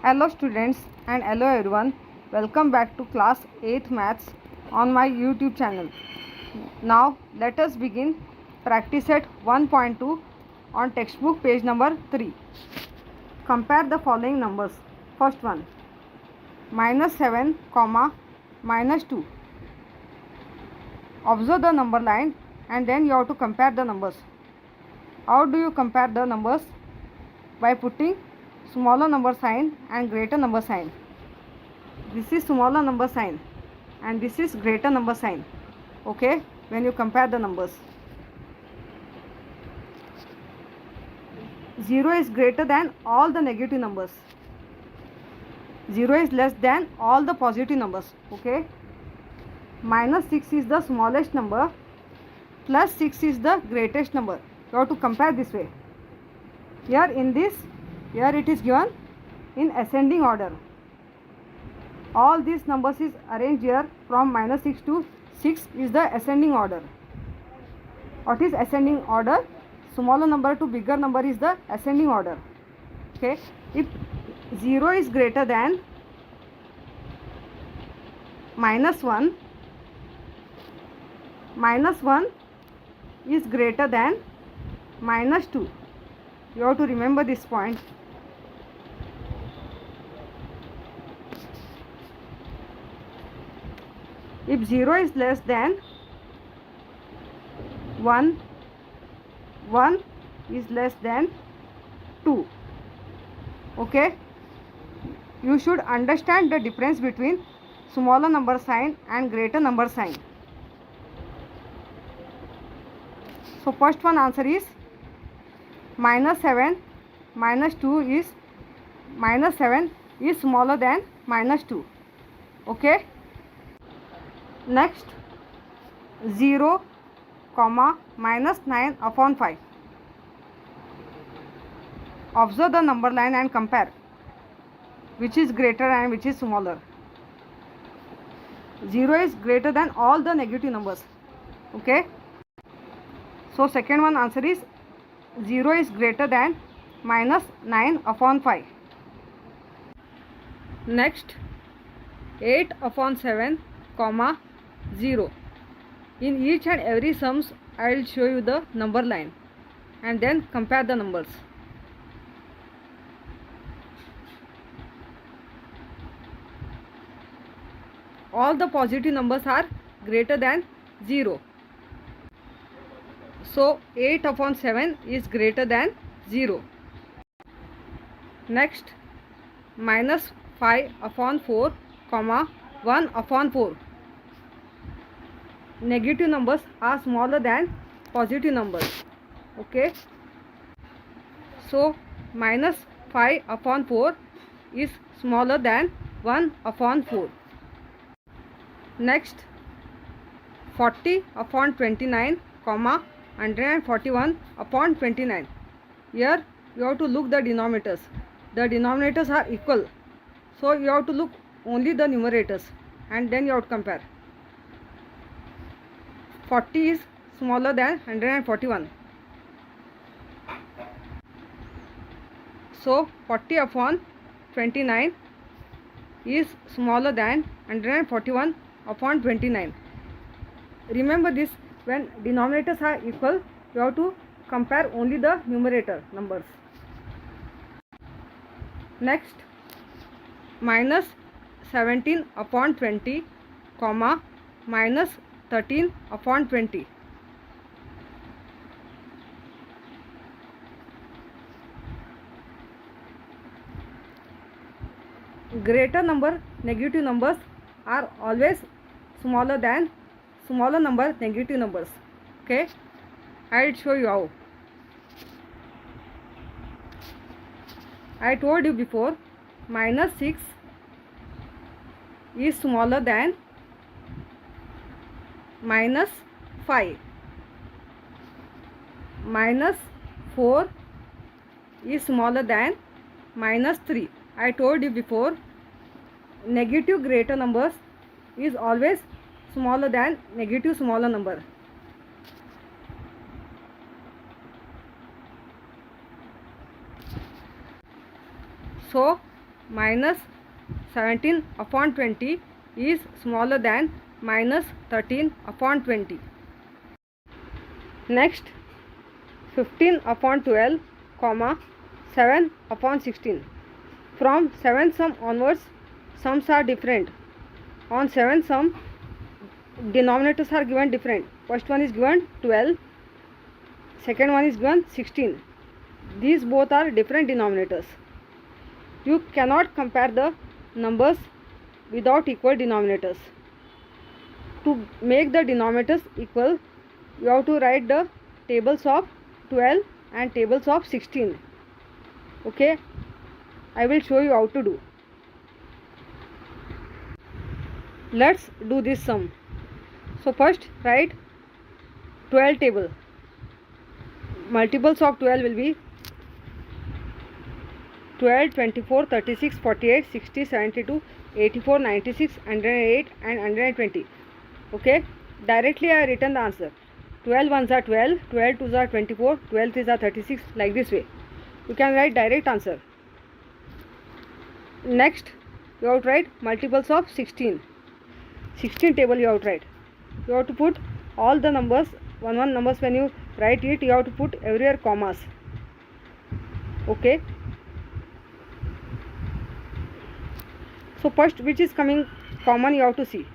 Hello students and hello everyone. Welcome back to class 8th maths on my YouTube channel. Now let us begin practice set 1.2 on textbook page number 3. Compare the following numbers. First one, -7, -2. Observe the number line and then you have to compare the numbers. How do you compare the numbers? By putting smaller number sign and greater number sign. This is smaller number sign and this is greater number sign. Okay, when you compare the numbers, 0 is greater than all the negative numbers, 0 is less than all the positive numbers. Okay, -6 is the smallest number, +6 is the greatest number. You have to compare this way. Here it is given in ascending order. All these numbers is arranged here from -6 to 6 is the ascending order. What is ascending order? Smaller number to bigger number is the ascending order. Okay, if 0 is greater than -1, -1 is greater than -2. You have to remember this point. If 0 is less than 1, 1 is less than 2. Okay, you should understand the difference between smaller number sign and greater number sign. So first one answer is -7, -2 is -7 is smaller than -2. Okay, next 0, -9/5. Observe the number line and compare which is greater and which is smaller. 0 is greater than all the negative numbers. Okay, so second one answer is 0 is greater than -9/5. Next 8/7, 0. In each and every sums I will show you the number line and then compare the numbers. All the positive numbers are greater than 0. So 8/7 is greater than 0. Next -5/4, 1/4. Negative numbers are smaller than positive numbers. Okay, so -5/4 is smaller than 1/4. Next 40/29, 141/29. Here you have to look the denominators. The denominators are equal, so you have to look only the numerators and then you have to compare. 40 is smaller than 141. So 40/29 is smaller than 141/29. Remember this, when denominators are equal you have to compare only the numerator numbers. Next -17/20, -13/20. Greater number negative numbers are always smaller than smaller number negative numbers. Okay, I will show you how. I told you before, -6 is smaller than -5, -4 is smaller than -3. I told you before, negative greater numbers is always smaller than negative smaller number. So minus 17 upon 20 is smaller than minus 13 upon 20. Next, 15 upon 12, comma 7 upon 16. From 7 sum onwards, sums are different. On 7 sum, denominators are given different. First one is given 12, second one is given 16. These both are different denominators. You cannot compare the numbers without equal denominators. To make the denominators equal, you have to write the tables of 12 and tables of 16. Okay, I will show you how to do. Let's do this sum. So first write 12 table. Multiples of 12 will be 12, 24, 36, 48, 60, 72, 84, 96, 108 and 120. Okay, directly I have written the answer. 12 ones are 12, 12 twos are 24, 12 threes are 36, like this way. You can write direct answer. Next, you have to write multiples of 16. 16 table you have to write. You have to put all the numbers, one numbers. When you write it, you have to put everywhere commas. Okay. So first, which is coming common, you have to see.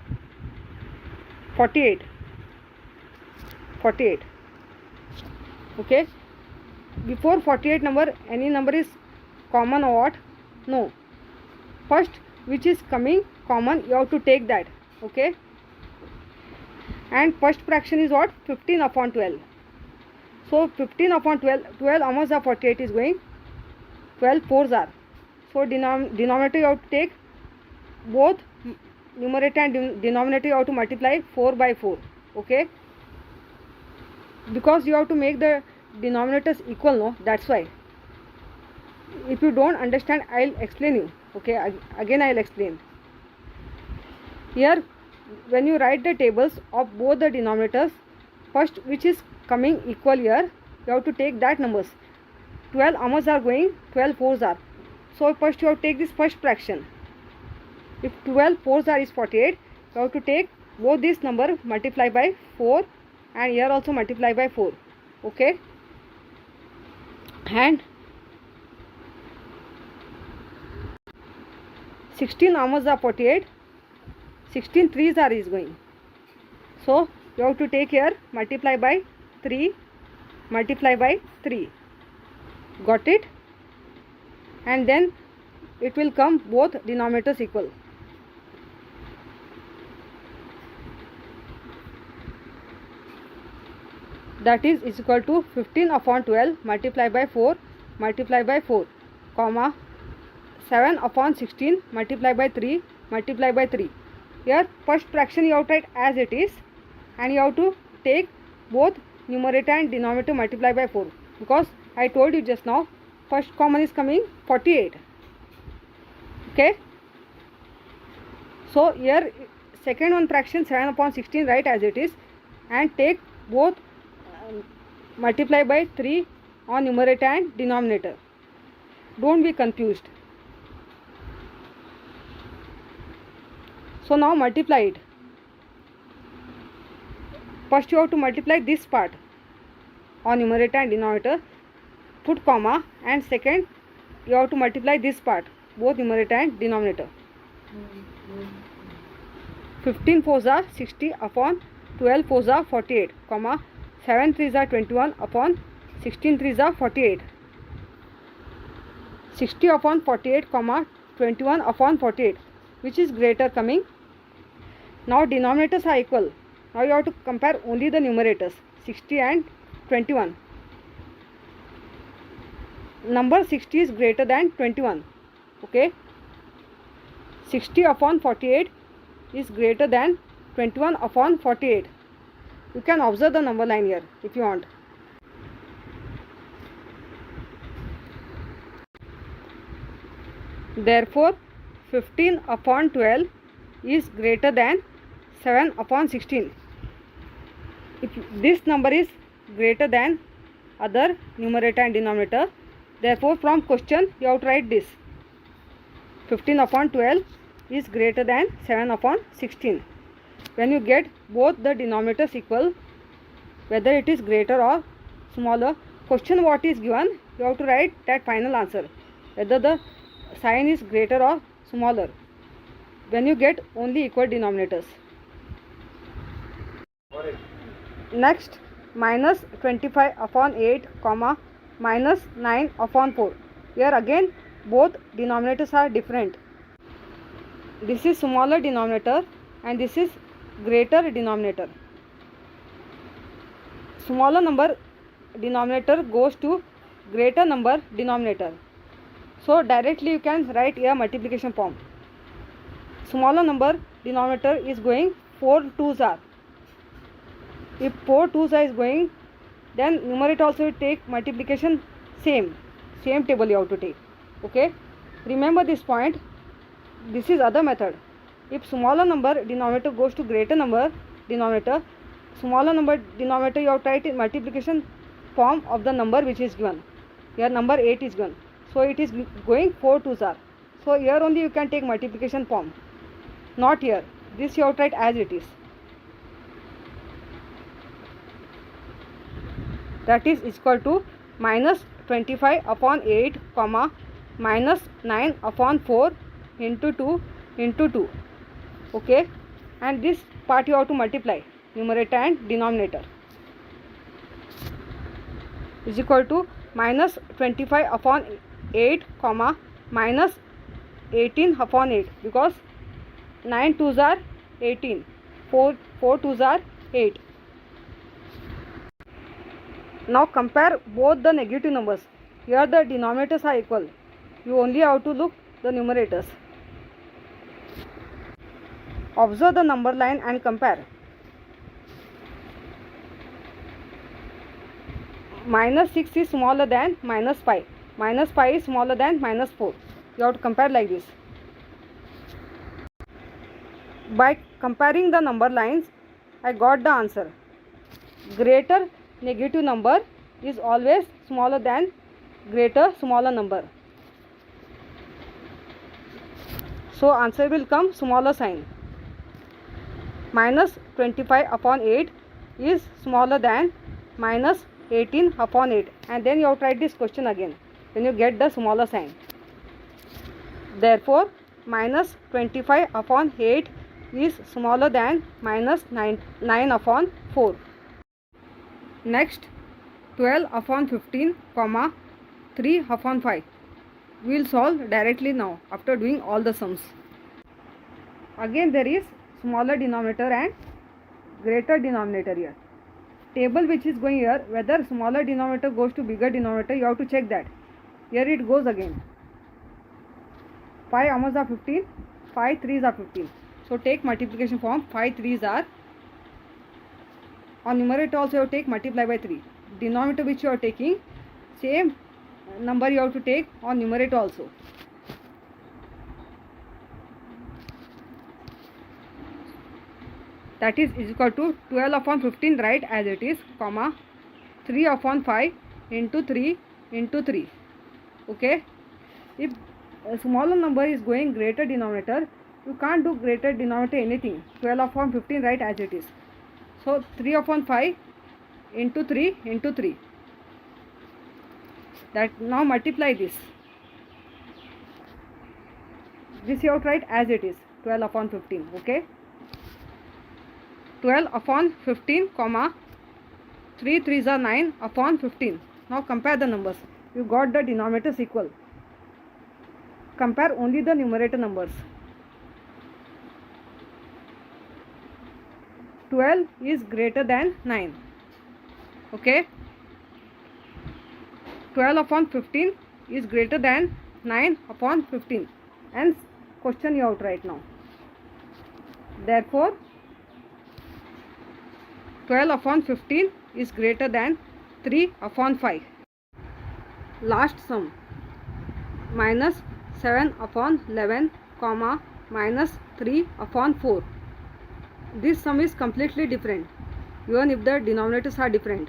48. 48. Okay. Before 48 number, any number is common or what? No. First, which is coming common, you have to take that. Okay. And first fraction is what? 15 upon 12. So 15 upon 12, 12 how much the 48 is going? 12 fours are. So denominator you have to take both numerator and denominator, you have to multiply 4 by 4. Okay. Because you have to make the denominators equal, no? That's why. If you don't understand, I'll explain you. Okay, again I'll explain. Here, when you write the tables of both the denominators, first which is coming equal here, you have to take that numbers. 12 how much are going? 12 fours are. So first you have to take this first fraction. If 12 fours are is 48, you have to take both this number, multiply by 4, and here also multiply by 4. Okay. And 16 how much are 48? 16 threes are is going. So you have to take here, multiply by 3, multiply by 3. Got it? And then it will come both denominators equal. That is equal to 15 upon 12 multiply by 4 multiply by 4, comma 7 upon 16 multiply by 3 multiply by 3. Here first fraction you have to write as it is, and you have to take both numerator and denominator multiply by 4, because I told you just now first common is coming 48. Okay. So here second one fraction 7 upon 16 write as it is, and take both multiply by 3 on numerator and denominator. Don't be confused. So now multiply it. First you have to multiply this part on numerator and denominator, put comma, and second you have to multiply this part, both numerator and denominator. 15 fours are 60 upon 12 fours are 48, comma 7 threes are 21 upon 16 threes are 48. 60 upon 48, comma 21 upon 48. Which is greater coming? Now denominators are equal. Now you have to compare only the numerators, 60 and 21. Number 60 is greater than 21. Okay. 60 upon 48 is greater than 21 upon 48. You can observe the number line here if you want. Therefore, 15 upon 12 is greater than 7 upon 16. If this number is greater than other numerator and denominator, therefore from question you have to write this. 15 upon 12 is greater than 7 upon 16. When you get both the denominators equal, whether it is greater or smaller, question what is given, you have to write that final answer, whether the sign is greater or smaller, when you get only equal denominators. Next, minus 25 upon 8 comma minus 9 upon 4. Here again both denominators are different. This is smaller denominator and this is greater denominator. Smaller number denominator goes to greater number denominator. So directly you can write here multiplication form. Smaller number denominator is going 4 2s are. If 4 2s are is going, then numerator also will take multiplication same table you have to take. Okay, remember this point. This is other method. If smaller number denominator goes to greater number denominator, smaller number denominator you have to write in multiplication form of the number which is given. Here number 8 is given, so it is going 4 2s are. So here only you can take multiplication form, not here. This you have to write as it is. That is equal to minus 25 upon 8 comma minus 9 upon 4 into 2 into 2. Okay, and this part you have to multiply numerator and denominator. Is equal to minus 25 upon 8 comma minus 18 upon 8, because 9 2s are 18, 4 2s are 8. Now compare both the negative numbers. Here the denominators are equal. You only have to look the numerators. Observe the number line and compare. Minus 6 is smaller than minus 5. Minus 5 is smaller than minus 4. You have to compare like this. By comparing the number lines, I got the answer. Greater negative number is always smaller than greater smaller number. So answer will come smaller sign. Minus 25 upon 8 is smaller than minus 18 upon 8, and then you have to write this question again when you get the smaller sign. Therefore minus 25 upon 8 is smaller than minus 9 upon 4. Next, 12 upon 15 comma 3 upon 5. We will solve directly now after doing all the sums. Again there is smaller denominator and greater denominator here. Table which is going here, whether smaller denominator goes to bigger denominator, you have to check that. Here it goes again. 5 ones are 15, 5 3s are 15. So take multiplication form. 5 3s are, on numerator also you have to take multiply by 3. Denominator which you are taking, same number you have to take on numerator also. That is equal to 12 upon 15, write as it is, comma 3 upon 5 into 3 into 3. Okay, if a smaller number is going greater denominator, you can't do greater denominator anything. 12 upon 15, write as it is. So 3 upon 5 into 3 into 3. That now multiply this. This you have to write as it is, 12 upon 15. Okay, 12 upon 15 comma 3 3s are 9 upon 15. Now compare the numbers. You got the denominators equal. Compare only the numerator numbers. 12 is greater than 9. Okay, 12 upon 15 is greater than 9 upon 15, and question you out right now. Therefore 12 upon 15 is greater than 3 upon 5. Last sum, minus 7 upon 11 comma minus 3 upon 4. This sum is completely different even if the denominators are different.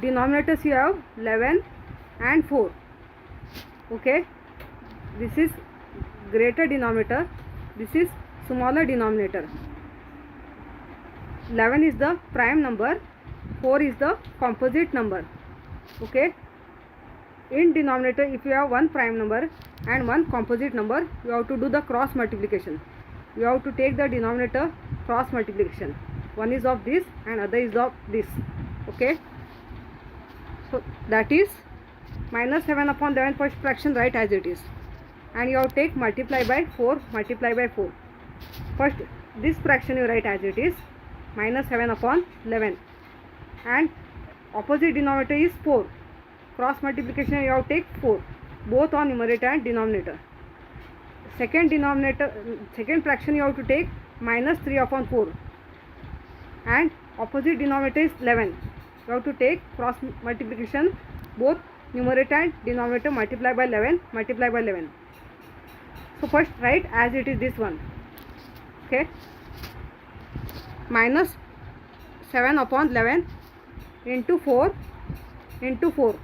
Denominators you have 11 and 4. Okay, this is greater denominator, this is smaller denominator. 11 is the prime number, 4 is the composite number. Okay. In denominator, if you have one prime number and one composite number, you have to do the cross multiplication. You have to take the denominator cross multiplication. One is of this and other is of this. Okay. So that is minus 7 upon 11, first fraction write as it is. And you have to take multiply by 4, multiply by 4. First this fraction you write as it is, minus 7 upon 11. And opposite denominator is 4. Cross multiplication you have to take 4, both on numerator and denominator. Second fraction you have to take minus 3 upon 4. And opposite denominator is 11. You have to take cross multiplication, both numerator and denominator, multiply by 11, multiply by 11. So first write as it is this one. Okay. Minus 7 upon 11 into 4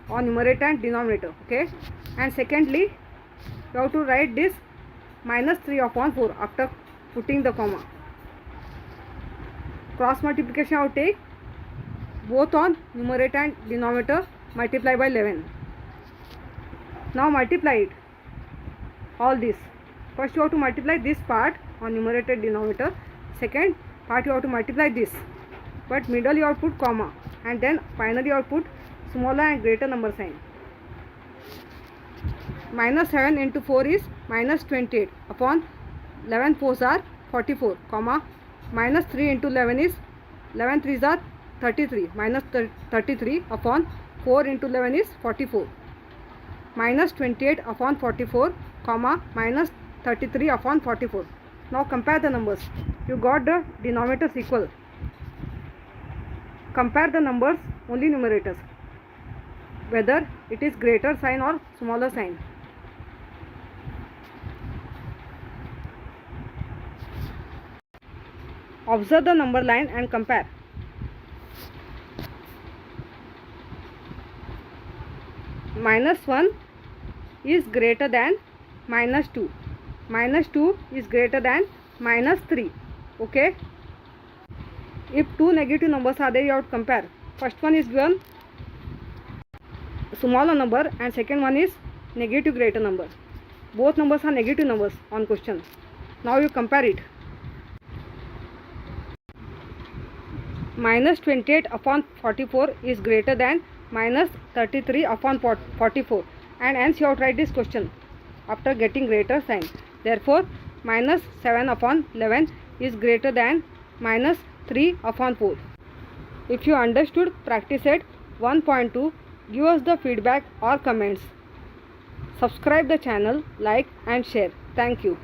on numerator and denominator. Okay. And secondly, you have to write this minus 3 upon 4 after putting the comma. Cross multiplication I will take both on numerator and denominator, multiply by 11. Now multiply it, all this. First you have to multiply this part on numerator denominator, second part you have to multiply this, but middle you have to put comma, and then finally you have to put smaller and greater number sign. Minus 7 into 4 is minus 28 upon 11 4s are 44, comma, minus 3 into 11 is 11 3s are 33, minus 33 upon 4 into 11 is 44, minus 28 upon 44, comma, minus 33 upon 44. Now compare the numbers. You got the denominators equal. Compare the numbers, only numerators, whether it is greater sign or smaller sign. Observe the number line and compare. Minus 1 is greater than minus 2. Minus 2 is greater than minus 3. Okay. If two negative numbers are there, you have to compare. First one is given smaller number and second one is negative greater number. Both numbers are negative numbers on question. Now you compare it. Minus 28 upon 44 is greater than minus 33 upon 44, and hence you have to write this question after getting greater sign. Therefore minus 7 upon 11 is greater than minus 3 upon 4. If you understood practice set 1.2, give us the feedback or comments. Subscribe the channel, like and share. Thank you.